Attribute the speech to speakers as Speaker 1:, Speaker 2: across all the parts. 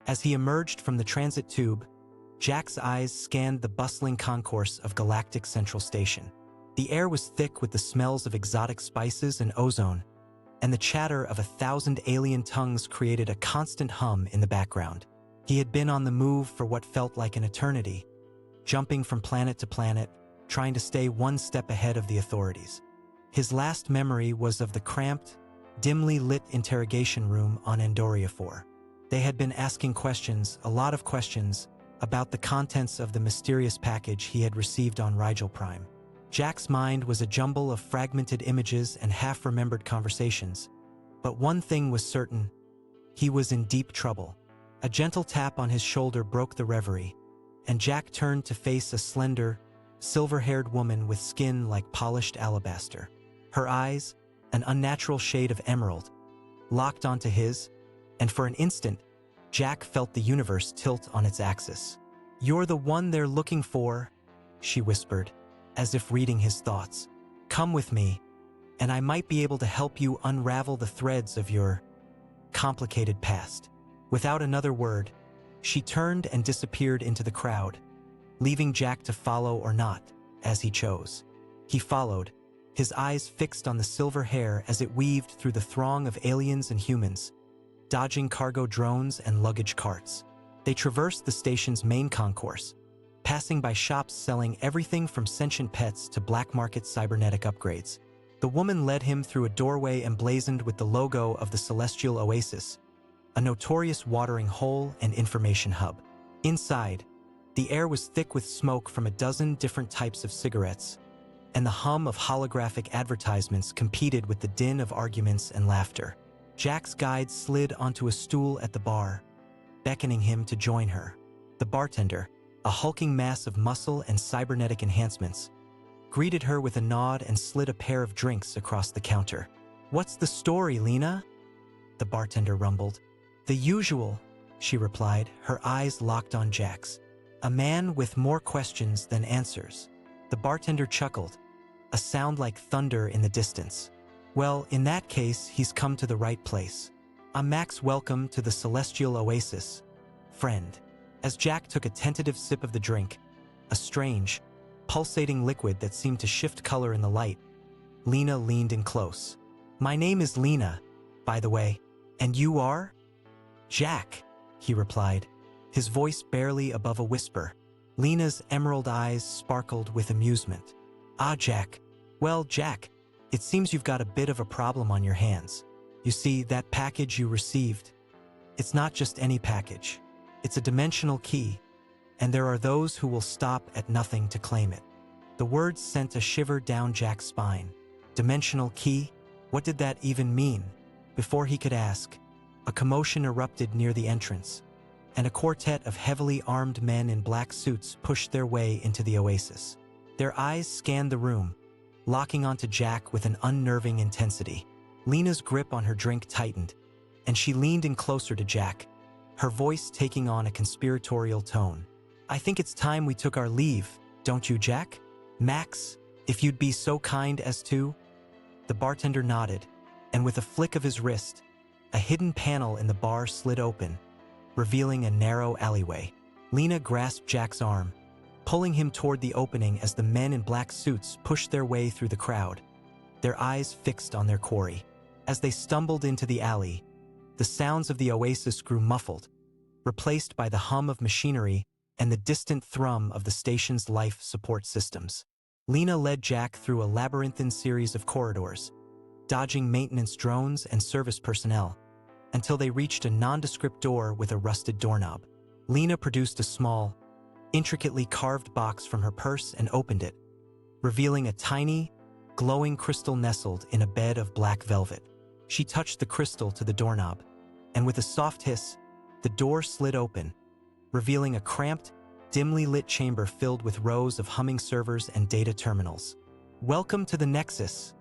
Speaker 1: As he emerged from the transit tube, Jack's eyes scanned the bustling concourse of Galactic Central Station. The air was thick with the smells of exotic spices and ozone, and the chatter of 1,000 alien tongues created a constant hum in the background. He had been on the move for what felt like an eternity, jumping from planet to planet, trying to stay one step ahead of the authorities. His last memory was of the cramped, dimly lit interrogation room on Andoria 4. They had been asking questions, a lot of questions, about the contents of the mysterious package he had received on Rigel Prime. Jack's mind was a jumble of fragmented images and half-remembered conversations. But one thing was certain: he was in deep trouble. A gentle tap on his shoulder broke the reverie, and Jack turned to face a slender, silver-haired woman with skin like polished alabaster. Her eyes, an unnatural shade of emerald, locked onto his, and for an instant, Jack felt the universe tilt on its axis. "You're the one they're looking for," she whispered, as if reading his thoughts. "Come with me, and I might be able to help you unravel the threads of your complicated past." Without another word, she turned and disappeared into the crowd, leaving Jack to follow or not, as he chose. He followed, his eyes fixed on the silver hair as it weaved through the throng of aliens and humans, dodging cargo drones and luggage carts. They traversed the station's main concourse, passing by shops selling everything from sentient pets to black market cybernetic upgrades. The woman led him through a doorway emblazoned with the logo of the Celestial Oasis, a notorious watering hole and information hub. Inside, the air was thick with smoke from a dozen different types of cigarettes, and the hum of holographic advertisements competed with the din of arguments and laughter. Jack's guide slid onto a stool at the bar, beckoning him to join her. The bartender, a hulking mass of muscle and cybernetic enhancements, greeted her with a nod and slid a pair of drinks across the counter. "What's the story, Lena?" the bartender rumbled. "The usual," she replied, her eyes locked on Jack's. "A man with more questions than answers." The bartender chuckled, a sound like thunder in the distance. "Well, in that case, he's come to the right place. I'm Max. Welcome to the Celestial Oasis, friend." As Jack took a tentative sip of the drink, a strange, pulsating liquid that seemed to shift color in the light, Lena leaned in close. "My name is Lena, by the way. And you are?" "Jack," he replied, his voice barely above a whisper. Lena's emerald eyes sparkled with amusement. "Ah, Jack. Well, Jack, it seems you've got a bit of a problem on your hands. You see, that package you received, it's not just any package. It's a dimensional key, and there are those who will stop at nothing to claim it." The words sent a shiver down Jack's spine. Dimensional key? What did that even mean? Before he could ask, a commotion erupted near the entrance, and a quartet of heavily armed men in black suits pushed their way into the oasis. Their eyes scanned the room, locking onto Jack with an unnerving intensity. Lena's grip on her drink tightened, and she leaned in closer to Jack, her voice taking on a conspiratorial tone. "I think it's time we took our leave, don't you, Jack? Max, if you'd be so kind as to..." The bartender nodded, and with a flick of his wrist, a hidden panel in the bar slid open, revealing a narrow alleyway. Lena grasped Jack's arm, pulling him toward the opening as the men in black suits pushed their way through the crowd, their eyes fixed on their quarry. As they stumbled into the alley, the sounds of the oasis grew muffled, replaced by the hum of machinery and the distant thrum of the station's life support systems. Lena led Jack through a labyrinthine series of corridors, dodging maintenance drones and service personnel, until they reached a nondescript door with a rusted doorknob. Lena produced a small, intricately carved box from her purse and opened it, revealing a tiny, glowing crystal nestled in a bed of black velvet. She touched the crystal to the doorknob, and with a soft hiss, the door slid open, revealing a cramped, dimly lit chamber filled with rows of humming servers and data terminals. "Welcome to the Nexus,"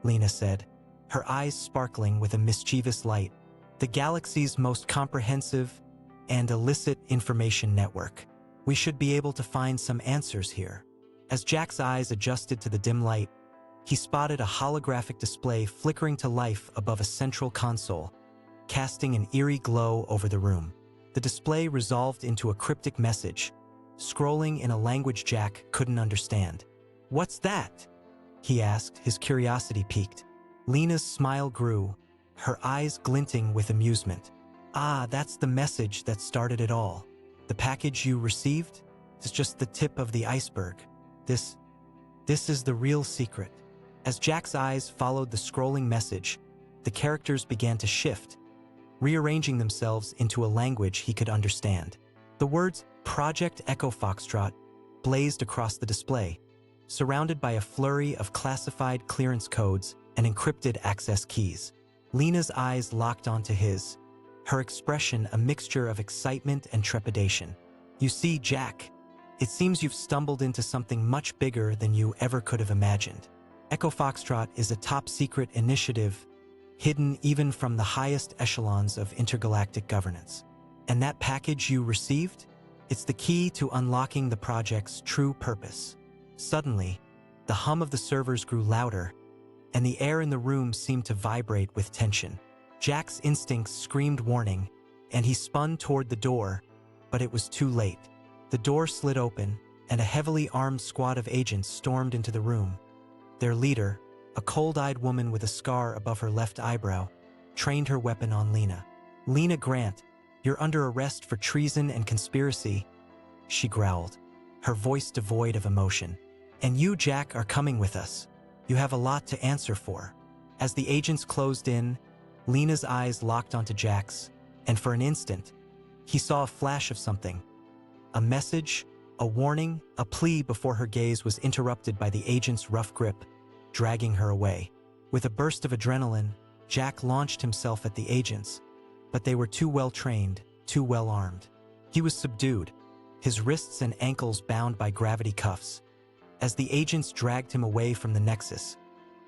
Speaker 1: Lena said, her eyes sparkling with a mischievous light. "The galaxy's most comprehensive and illicit information network. We should be able to find some answers here." As Jack's eyes adjusted to the dim light, he spotted a holographic display flickering to life above a central console, casting an eerie glow over the room. The display resolved into a cryptic message, scrolling in a language Jack couldn't understand. "What's that?" he asked, his curiosity piqued. Lena's smile grew, her eyes glinting with amusement. "Ah, that's the message that started it all. The package you received is just the tip of the iceberg. This is the real secret." As Jack's eyes followed the scrolling message, the characters began to shift, rearranging themselves into a language he could understand. The words Project ECHO-FOXTROT blazed across the display, surrounded by a flurry of classified clearance codes and encrypted access keys. Lena's eyes locked onto his, her expression a mixture of excitement and trepidation. "You see, Jack, it seems you've stumbled into something much bigger than you ever could have imagined. ECHO-FOXTROT is a top-secret initiative hidden even from the highest echelons of intergalactic governance. And that package you received? It's the key to unlocking the project's true purpose." Suddenly, the hum of the servers grew louder, and the air in the room seemed to vibrate with tension. Jack's instincts screamed warning, and he spun toward the door, but it was too late. The door slid open, and a heavily armed squad of agents stormed into the room. Their leader, a cold-eyed woman with a scar above her left eyebrow, trained her weapon on Lena. "Lena Grant, you're under arrest for treason and conspiracy," she growled, her voice devoid of emotion. "And you, Jack, are coming with us. You have a lot to answer for." As the agents closed in, Lena's eyes locked onto Jack's, and for an instant, he saw a flash of something. A message, a warning, a plea before her gaze was interrupted by the agent's rough grip, dragging her away. With a burst of adrenaline, Jack launched himself at the agents, but they were too well trained, too well armed. He was subdued, his wrists and ankles bound by gravity cuffs, as the agents dragged him away from the Nexus,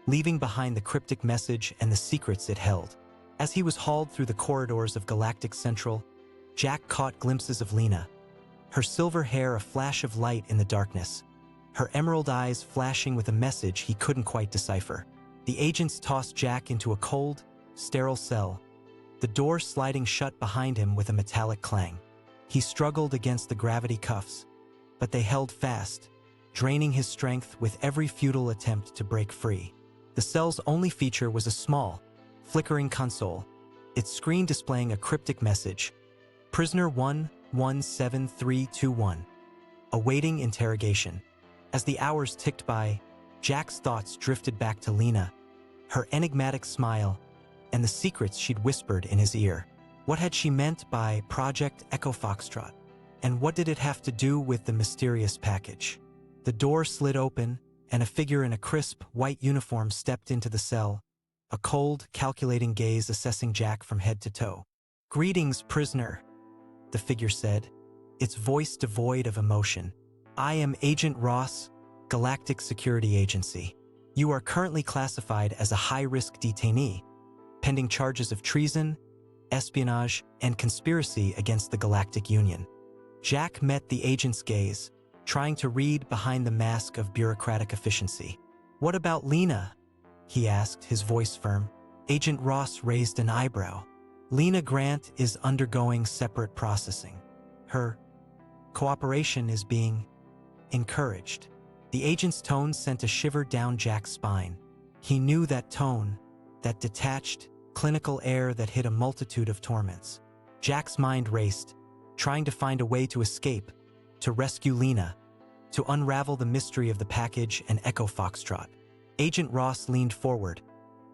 Speaker 1: leaving behind the cryptic message and the secrets it held. As he was hauled through the corridors of Galactic Central, Jack caught glimpses of Lena, her silver hair a flash of light in the darkness, her emerald eyes flashing with a message he couldn't quite decipher. The agents tossed Jack into a cold, sterile cell, the door sliding shut behind him with a metallic clang. He struggled against the gravity cuffs, but they held fast, draining his strength with every futile attempt to break free. The cell's only feature was a small, flickering console, its screen displaying a cryptic message: "Prisoner 117321, awaiting interrogation." As the hours ticked by, Jack's thoughts drifted back to Lena, her enigmatic smile, and the secrets she'd whispered in his ear. What had she meant by Project ECHO-FOXTROT? And what did it have to do with the mysterious package? The door slid open, and a figure in a crisp, white uniform stepped into the cell, a cold, calculating gaze assessing Jack from head to toe. "Greetings, prisoner," the figure said, its voice devoid of emotion. "I am Agent Ross, Galactic Security Agency. You are currently classified as a high-risk detainee, pending charges of treason, espionage, and conspiracy against the Galactic Union." Jack met the agent's gaze, trying to read behind the mask of bureaucratic efficiency. "What about Lena?" he asked, his voice firm. Agent Ross raised an eyebrow. "Lena Grant is undergoing separate processing. Her cooperation is being encouraged." The agent's tone sent a shiver down Jack's spine. He knew that tone, that detached, clinical air that hid a multitude of torments. Jack's mind raced, trying to find a way to escape, to rescue Lena, to unravel the mystery of the package and ECHO-FOXTROT. Agent Ross leaned forward,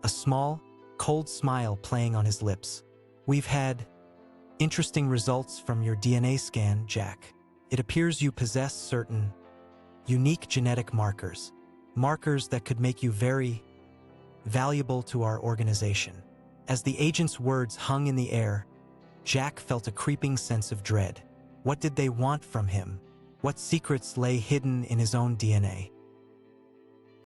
Speaker 1: a small, cold smile playing on his lips. "We've had interesting results from your DNA scan, Jack. It appears you possess certain unique genetic markers that could make you very valuable to our organization." As the agent's words hung in the air, Jack felt a creeping sense of dread. What did they want from him? What secrets lay hidden in his own DNA?